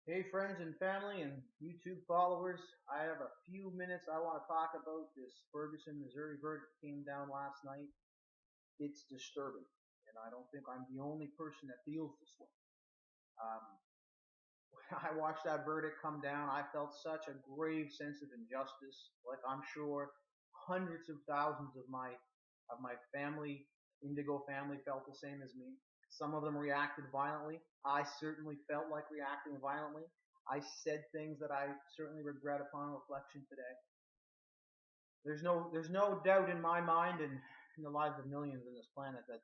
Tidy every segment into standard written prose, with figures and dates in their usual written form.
Hey, friends and family and YouTube followers. I have a few minutes I want to talk about this Ferguson, Missouri verdict that came down last night. It's disturbing, and I don't think I'm the only person that feels this way. Um, when I watched that verdict come down, I felt such a grave sense of injustice. Like I'm sure hundreds of thousands of my family, Indigo family, felt the same as me. Some of them reacted violently. I certainly felt like reacting violently. I said things that I certainly regret upon reflection today. There's no doubt in my mind and in the lives of millions on this planet that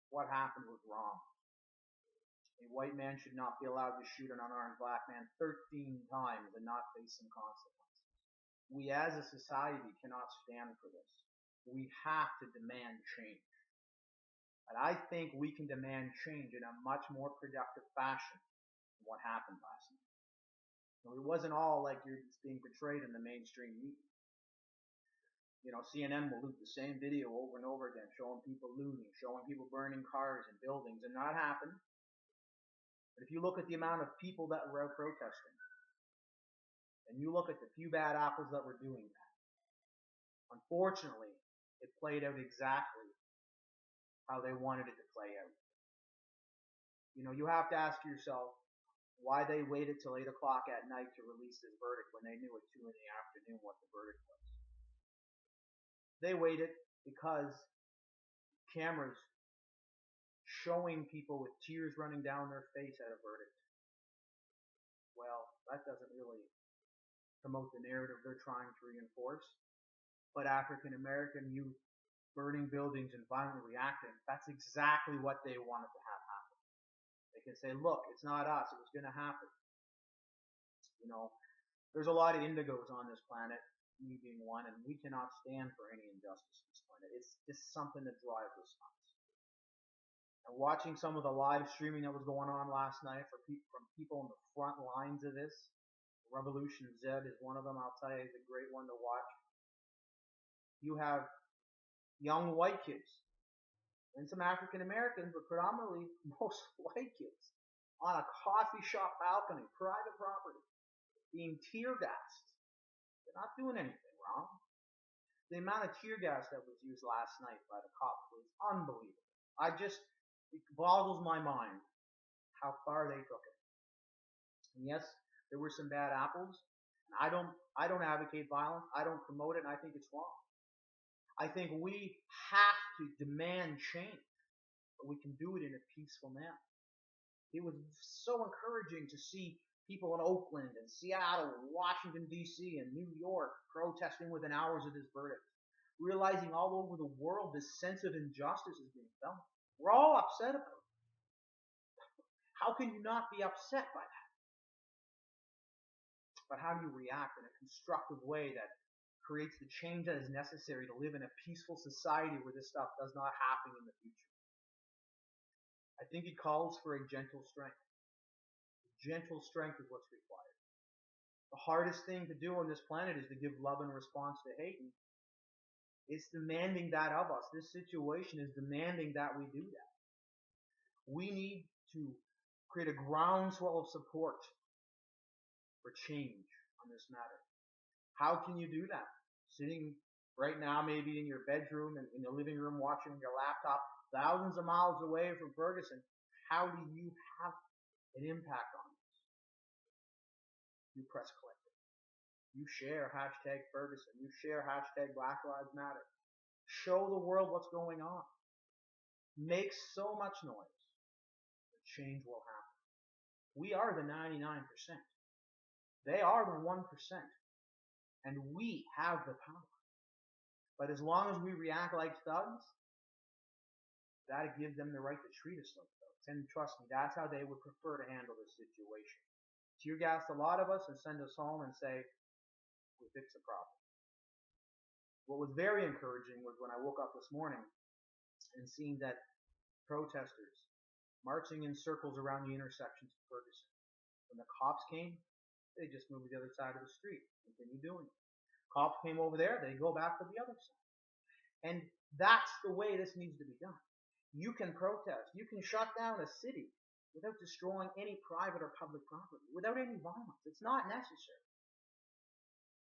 what happened was wrong. A white man should not be allowed to shoot an unarmed black man 13 times and not face some consequences. We as a society cannot stand for this. We have to demand change. And I think we can demand change in a much more productive fashion than what happened last night. It wasn't all like it's being portrayed in the mainstream media. CNN will loop the same video over and over again, showing people looting, showing people burning cars and buildings, and that happened. But if you look at the amount of people that were out protesting, and you look at the few bad apples that were doing that, unfortunately, it played out exactly how they wanted it to play out. You have to ask yourself why they waited till 8 o'clock at night to release this verdict when they knew at 2 in the afternoon what the verdict was. They waited because cameras showing people with tears running down their face at a verdict, well, that doesn't really promote the narrative they're trying to reinforce. But African American youth burning buildings and violently reacting, that's exactly what they wanted to have happen. They can say, look, it's not us, it was going to happen. There's a lot of indigos on this planet, me being one, and we cannot stand for any injustice on this planet. It's just something that drives us nuts. And watching some of the live streaming that was going on last night from people on the front lines of this, Revolution Z is one of them, I'll tell you, is a great one to watch. You have young white kids and some African Americans, but predominantly most white kids on a coffee shop balcony, private property, being tear gassed. They're not doing anything wrong. The amount of tear gas that was used last night by the cops was unbelievable. It boggles my mind how far they took it. And yes, there were some bad apples. And I don't advocate violence. I don't promote it, and I think it's wrong. I think we have to demand change, but we can do it in a peaceful manner. It was so encouraging to see people in Oakland and Seattle and Washington, D.C. and New York protesting within hours of this verdict, realizing all over the world this sense of injustice is being felt. We're all upset about it. How can you not be upset by that? But how do you react in a constructive way that creates the change that is necessary to live in a peaceful society where this stuff does not happen in the future? I think it calls for a gentle strength. Gentle strength is what's required. The hardest thing to do on this planet is to give love in response to hate. And it's demanding that of us. This situation is demanding that we do that. We need to create a groundswell of support for change on this matter. How can you do that? Sitting right now maybe in your bedroom and in your living room watching your laptop thousands of miles away from Ferguson, how do you have an impact on this? You press click. You share hashtag Ferguson. You share hashtag Black Lives Matter. Show the world what's going on. Make so much noise that change will happen. We are the 99%. They are the 1%. And we have the power. But as long as we react like thugs, that gives them the right to treat us like thugs. And trust me, that's how they would prefer to handle this situation. Tear gas a lot of us and send us home and say, we fixed the problem. What was very encouraging was when I woke up this morning and seeing that protesters marching in circles around the intersections of Ferguson. When the cops came, they just moved to the other side of the street, continue doing it. Cops came over there, they go back to the other side. And that's the way this needs to be done. You can protest. You can shut down a city. without destroying any private or public property, without any violence. It's not necessary.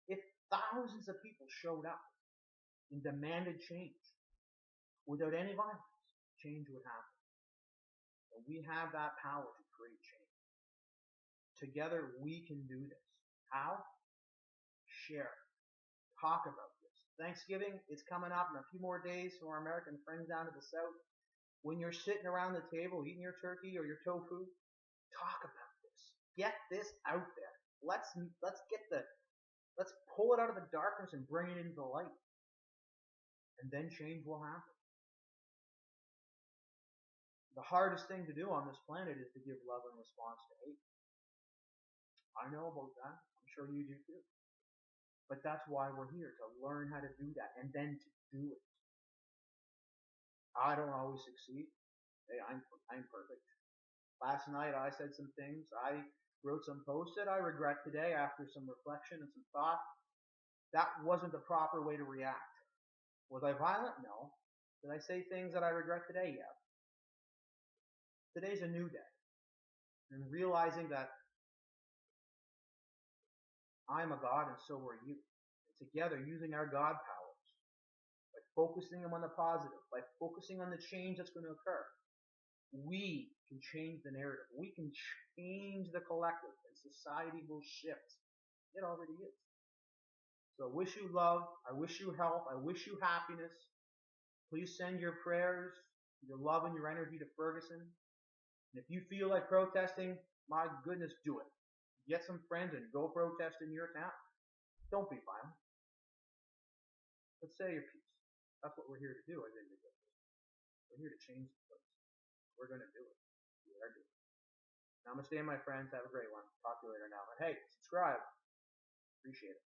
If thousands of people showed up and demanded change without any violence, change would happen. And we have that power to create change. Together we can do this. How? Share. Talk about this. Thanksgiving is coming up in a few more days for our American friends down to the south. When you're sitting around the table eating your turkey or your tofu, talk about this. Get this out there. Let's pull it out of the darkness and bring it into the light. And then change will happen. The hardest thing to do on this planet is to give love in response to hate. I know about that. I'm sure you do too. But that's why we're here, to learn how to do that and then to do it. I don't always succeed. Hey, I'm perfect. Last night I said some things. I wrote some posts that I regret today after some reflection and some thought. That wasn't the proper way to react. Was I violent? No. Did I say things that I regret today? Yeah. Today's a new day. And realizing that I'm a God and so are you. And together, using our God powers, by focusing on the positive, by focusing on the change that's going to occur, we can change the narrative. We can change the collective, and society will shift. It already is. So I wish you love. I wish you health. I wish you happiness. Please send your prayers, your love, and your energy to Ferguson. And if you feel like protesting, my goodness, do it. Get some friends and go protest in your town. Don't be violent. But say your piece. That's what we're here to do as individuals. We're here to change the place. We're going to do it. We are doing it. Namaste, my friends. Have a great one. Talk to you later now. And hey, subscribe. Appreciate it.